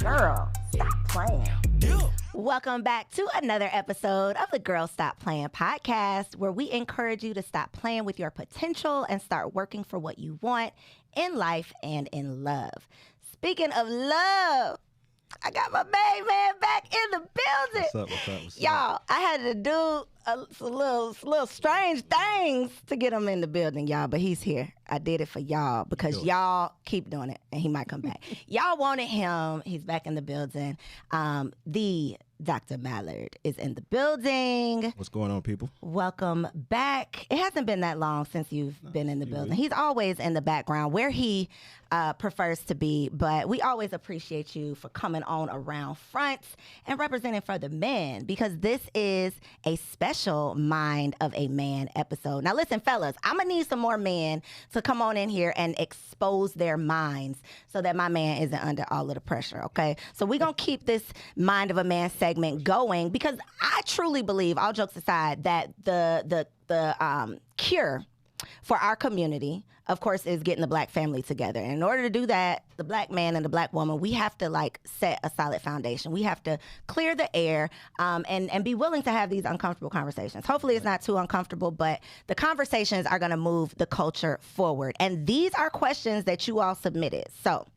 Girl, stop playing. Welcome back to another episode of the Girl Stop Playing podcast, where we encourage you to stop playing with your potential and start working for what you want in life and in love. Speaking of love, I got my main man back in the building. What's up? Y'all, I had to do some little strange things to get him in the building, y'all, but he's here. I did it for y'all because y'all keep doing it, and he might come back. Y'all wanted him. He's back in the building. The Dr. Mallard is in the building. What's going on, people? Welcome back. It hasn't been that long since you've been in the building. He's always in the background where he prefers to be, but we always appreciate you for coming on around fronts and representing for the men, because this is a special Mind of a Man episode. Now listen, fellas, I'm gonna need some more men to come on in here and expose their minds so that my man isn't under all of the pressure, okay? So we're gonna keep this Mind of a Man segment going, because I truly believe, all jokes aside, that the cure for our community, of course, is getting the black family together. And in order to do that, the black man and the black woman, we have to set a solid foundation. We have to clear the air and be willing to have these uncomfortable conversations. Hopefully it's not too uncomfortable, but the conversations are going to move the culture forward. And these are questions that you all submitted. So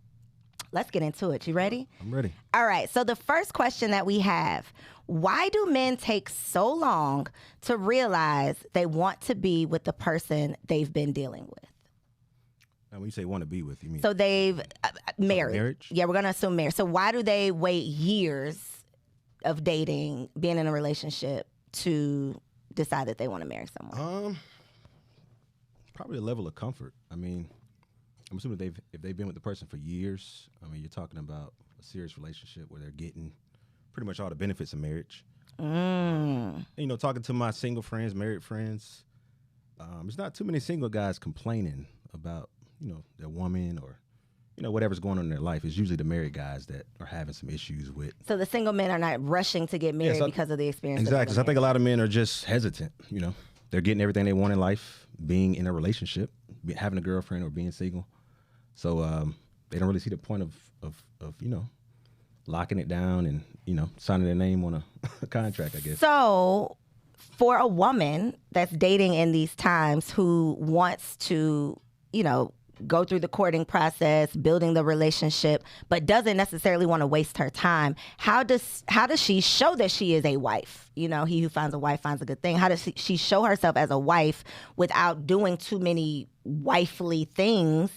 let's get into it. You ready? I'm ready. All right. So the first question that we have: why do men take so long to realize they want to be with the person they've been dealing with? Now, when you say want to be with, you mean? So they've married. Marriage? Yeah, we're going to assume marriage. So why do they wait years of dating, being in a relationship, to decide that they want to marry someone? Probably a level of comfort. I mean, I'm assuming if they've been with the person for years, I mean, you're talking about a serious relationship where they're getting pretty much all the benefits of marriage. And, talking to my single friends, married friends, there's not too many single guys complaining about, their woman or, whatever's going on in their life. It's usually the married guys that are having some issues with. So the single men are not rushing to get married because of the experience. Exactly. So I think a lot of men are just hesitant. They're getting everything they want in life, being in a relationship, having a girlfriend or being single. So they don't really see the point of locking it down and, signing their name on a contract, I guess. So for a woman that's dating in these times who wants to, go through the courting process, building the relationship, but doesn't necessarily want to waste her time, how does she show that she is a wife? He who finds a wife finds a good thing. How does she show herself as a wife without doing too many wifely things?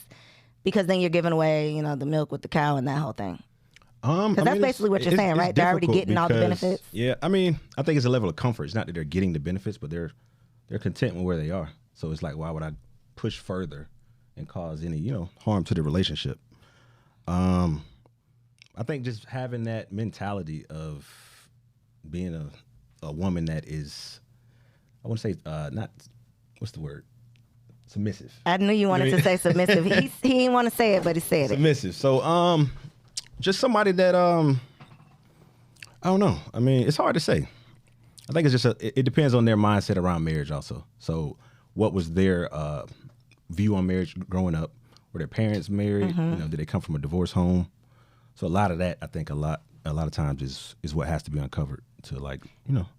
Because then you're giving away, the milk with the cow and that whole thing. Because that's basically what you're saying, right? They're already getting all the benefits. Yeah, I mean, I think it's a level of comfort. It's not that they're getting the benefits, but they're content with where they are. So it's like, why would I push further and cause any, harm to the relationship? I think just having that mentality of being a woman that is, I want to say, not, what's the word? Submissive. I knew you wanted to say submissive. He didn't want to say it, but he said submissive. So, just somebody that, I don't know. I mean, it's hard to say. I think it's just, it depends on their mindset around marriage also. So what was their view on marriage growing up? Were their parents married? Did they come from a divorce home? So a lot of that, I think a lot of times is what has to be uncovered to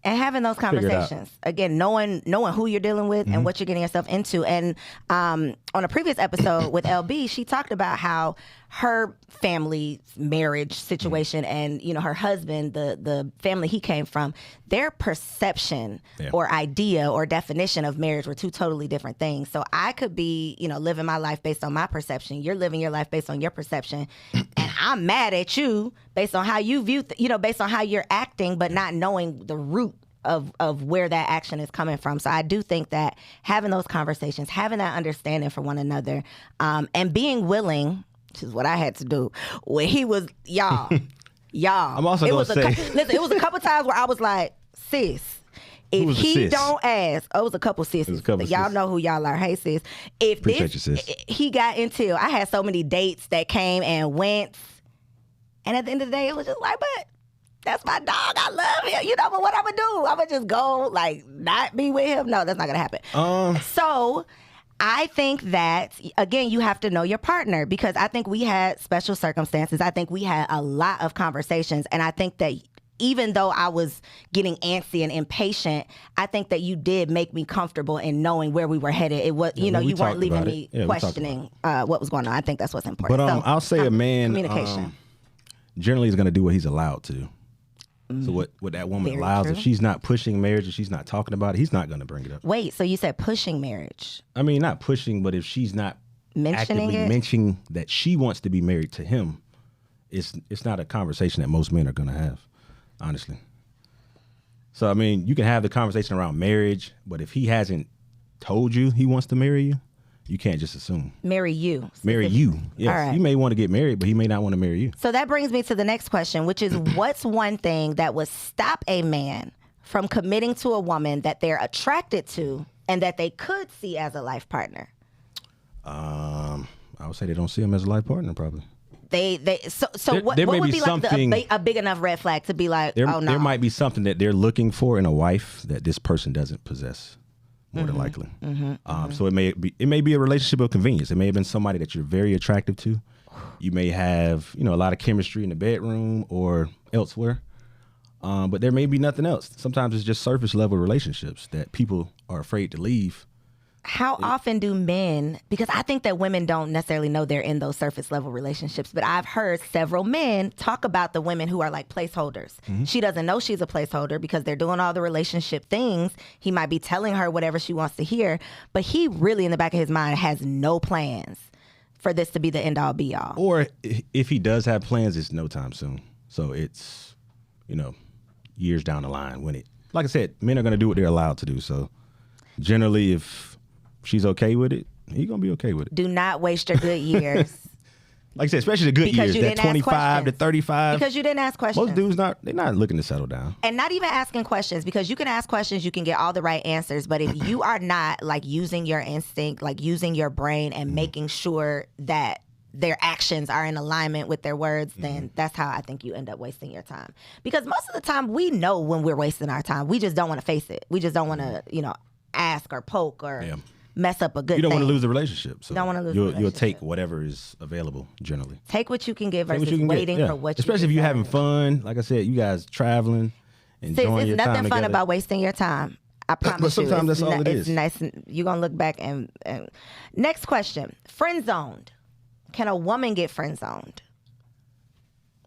and having those conversations again, knowing who you're dealing with and what you're getting yourself into. And on a previous episode with LB, she talked about how her family's marriage situation and her husband, the family he came from, their perception or idea or definition of marriage were two totally different things. So I could be living my life based on my perception, you're living your life based on your perception, and I'm mad at you based on how you view based on how you're acting, but not knowing the root of where that action is coming from. So I do think that having those conversations, having that understanding for one another, and being willing, which is what I had to do when he was y'all. I'm also going to say, listen, it was a couple times where I was like, sis, if he don't ask, it was a couple sisters. Y'all know who y'all are. Hey, sis. Appreciate you, sis. He got into, I had so many dates that came and went, and at the end of the day, it was just like, but that's my dog. I love him. But what I'm going to do? I'm going to just go, not be with him? No, that's not going to happen. So I think that, again, you have to know your partner, because I think we had special circumstances. I think we had a lot of conversations. And I think that even though I was getting antsy and impatient, I think that you did make me comfortable in knowing where we were headed. It was, you weren't leaving me questioning what was going on. I think that's what's important. But I'll say a man communication generally is going to do what he's allowed to. So what that woman allows, if she's not pushing marriage, if she's not talking about it, he's not going to bring it up. Wait, so you said pushing marriage? I mean, not pushing, but if she's not actively mentioning that she wants to be married to him, it's not a conversation that most men are going to have, honestly. So, I mean, you can have the conversation around marriage, but if he hasn't told you he wants to marry you, you can't just assume. Marry you. Marry you. Yes. Right. You may want to get married, but he may not want to marry you. So that brings me to the next question, which is what's one thing that would stop a man from committing to a woman that they're attracted to and that they could see as a life partner? I would say they don't see him as a life partner, probably. What would be like a big enough red flag to be like, oh no? There might be something that they're looking for in a wife that this person doesn't possess. More than likely. So it may be a relationship of convenience. It may have been somebody that you're very attractive to. You may have, a lot of chemistry in the bedroom or elsewhere. But there may be nothing else. Sometimes it's just surface level relationships that people are afraid to leave. How often do men, because I think that women don't necessarily know they're in those surface level relationships, but I've heard several men talk about the women who are like placeholders. She doesn't know she's a placeholder because they're doing all the relationship things. He might be telling her whatever she wants to hear, but he really in the back of his mind has no plans for this to be the end all be all. Or if he does have plans, it's no time soon. So it's, years down the line when like I said, men are going to do what they're allowed to do. So generally if she's okay with it, he's going to be okay with it. Do not waste your good years. Like I said, especially the good years, that 25 to 35. Because you didn't ask questions. Most dudes, they're not looking to settle down. And not even asking questions, because you can ask questions, you can get all the right answers. But if you are not like using your instinct, like using your brain and making sure that their actions are in alignment with their words, then that's how I think you end up wasting your time. Because most of the time we know when we're wasting our time. We just don't want to face it. We just don't want to, ask or poke or mess up a good thing. You don't want to lose the relationship. So don't want to lose the relationship. You'll take whatever is available, generally. Take what you can get versus waiting for what you Especially if you're having fun. Like I said, you guys traveling, enjoying your time together. It's nothing fun about wasting your time. I promise you. But sometimes that's all it is. It's nice. You're going to look back and... Next question. Friend zoned. Can a woman get friend zoned?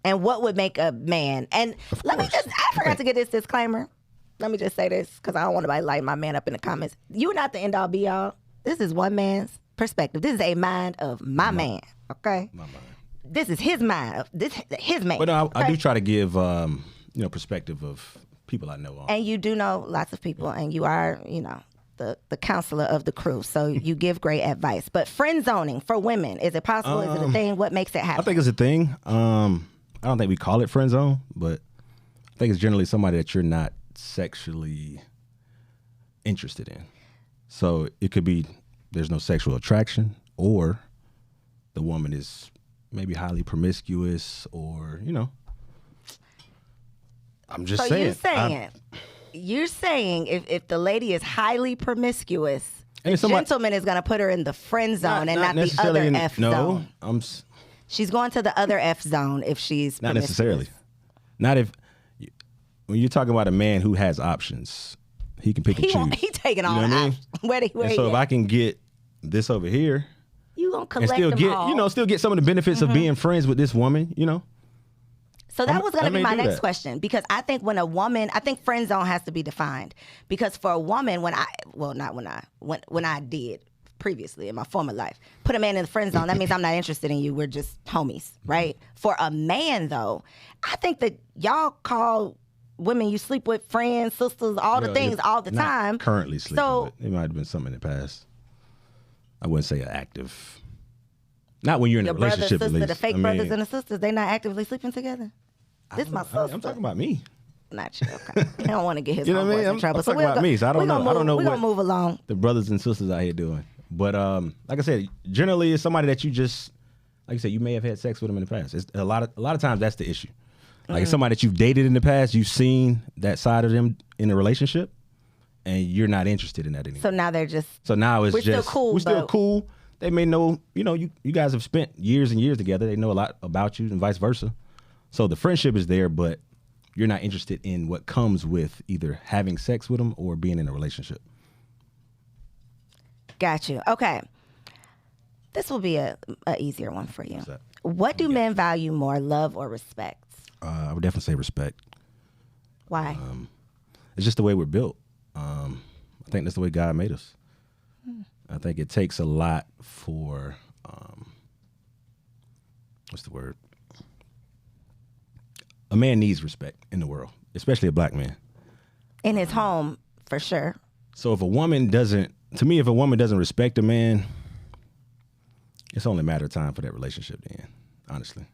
And what would make a man... And let me just... I forgot to get this disclaimer. Let me just say this, because I don't want to light my man up in the comments. You're not the end-all, be-all. This is one man's perspective. This is a mind of my man, okay? My mind. This is his mind. His man. But no, I do try to give, perspective of people I know. And you do know lots of people, and you are, the counselor of the crew. So you give great advice. But friend zoning for women, is it possible? Is it a thing? What makes it happen? I think it's a thing. I don't think we call it friend zone, but I think it's generally somebody that you're not sexually interested in. So it could be there's no sexual attraction, or the woman is maybe highly promiscuous, or I'm just saying. You're saying if the lady is highly promiscuous, the gentleman is going to put her in the friend zone and not the other F zone. No, she's going to the other F zone if she's not necessarily. Not if. When you're talking about a man who has options, he can pick and choose. He's taking all the options. So if I can get this over here, you gonna collect and still them get all. Still get some of the benefits of being friends with this woman, So that was going to be my next question, because I think when a woman, I think friend zone has to be defined, because for a woman, when I did previously in my former life, put a man in the friend zone, that means I'm not interested in you. We're just homies, right? For a man, though, I think that y'all call women you sleep with friends, sisters, all the things all the time. Currently sleeping with. It might have been something in the past. I wouldn't say active. Not when you're in a relationship, brother, sister, at least. The fake brothers and the sisters, they not actively sleeping together? This is my sister. I'm talking about me. Not you. Okay. I don't want to get his homeboys in trouble. I'm talking about me, so I don't know. I don't know what we're going to move along. The brothers and sisters out here doing. But like I said, generally it's somebody that you just, like I said, you may have had sex with them in the past. It's a lot of times that's the issue. Like it's somebody that you've dated in the past, you've seen that side of them in a relationship, and you're not interested in that anymore. So now they're just. So now it's we're just still cool. We're still cool. They may know, you guys have spent years and years together. They know a lot about you and vice versa. So the friendship is there, but you're not interested in what comes with either having sex with them or being in a relationship. Got you. Okay. This will be a easier one for you. What's that? What do men value more, love or respect? I would definitely say respect. Why? It's just the way we're built. I think that's the way God made us. I think it takes a lot for, what's the word? A man needs respect in the world, especially a black man. In his home, for sure. So if a woman doesn't respect a man, it's only a matter of time for that relationship to end, honestly.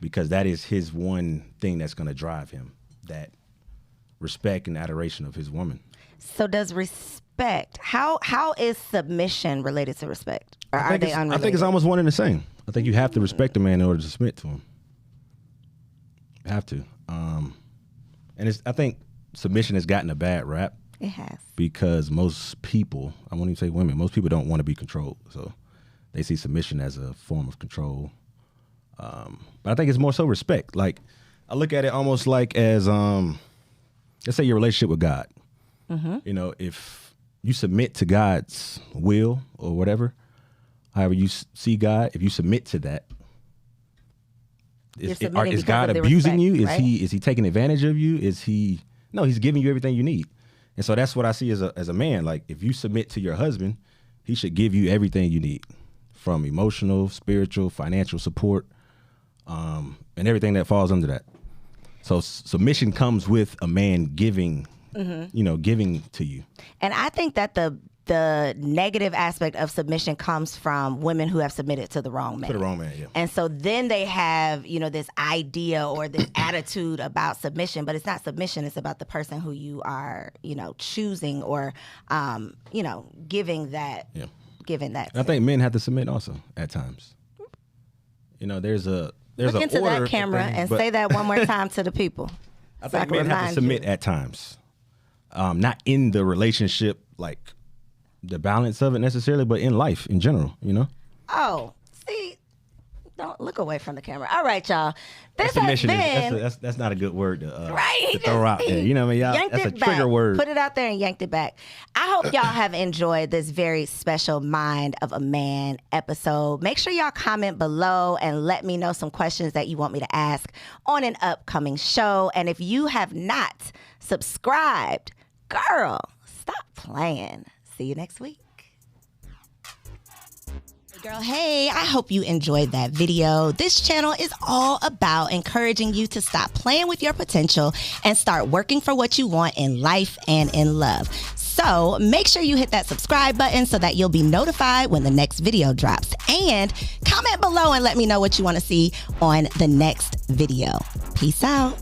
Because that is his one thing that's going to drive him, that respect and adoration of his woman. So does respect, how is submission related to respect? Or are they unrelated? I think it's almost one and the same. I think you have to respect a man in order to submit to him. You have to. And I think submission has gotten a bad rap. It has. Because most people, I won't even say women, most people don't want to be controlled. So they see submission as a form of control. But I think it's more so respect. Like, I look at it almost like as, let's say your relationship with God. Mm-hmm. If you submit to God's will or whatever, however you see God, if you submit to that, is God abusing you? Is he taking advantage of you? No, he's giving you everything you need. And so that's what I see as a man. Like, if you submit to your husband, he should give you everything you need, from emotional, spiritual, financial support, and everything that falls under that. So submission comes with a man giving, giving to you. And I think that the negative aspect of submission comes from women who have submitted to the wrong man. To the wrong man, yeah. And so then they have, this idea or this attitude about submission, but it's not submission. It's about the person who you are, choosing or, giving that. Yeah. Giving that. I think men have to submit also at times. There's Look into that camera and say that one more time to the people. I think men have to submit at times. Not in the relationship, like the balance of it necessarily, but in life in general, Oh, see, don't look away from the camera. All right, y'all. This has been... That's not a good word to throw out there. You know what I mean? Y'all, that's a trigger word. Put it out there and yanked it back. I hope y'all have enjoyed this very special Mind of a Man episode. Make sure y'all comment below and let me know some questions that you want me to ask on an upcoming show. And if you have not subscribed, girl, stop playing. See you next week. Girl, hey, I hope you enjoyed that video. This channel is all about encouraging you to stop playing with your potential and start working for what you want in life and in love. So make sure you hit that subscribe button so that you'll be notified when the next video drops. And comment below and let me know what you want to see on the next video. Peace out.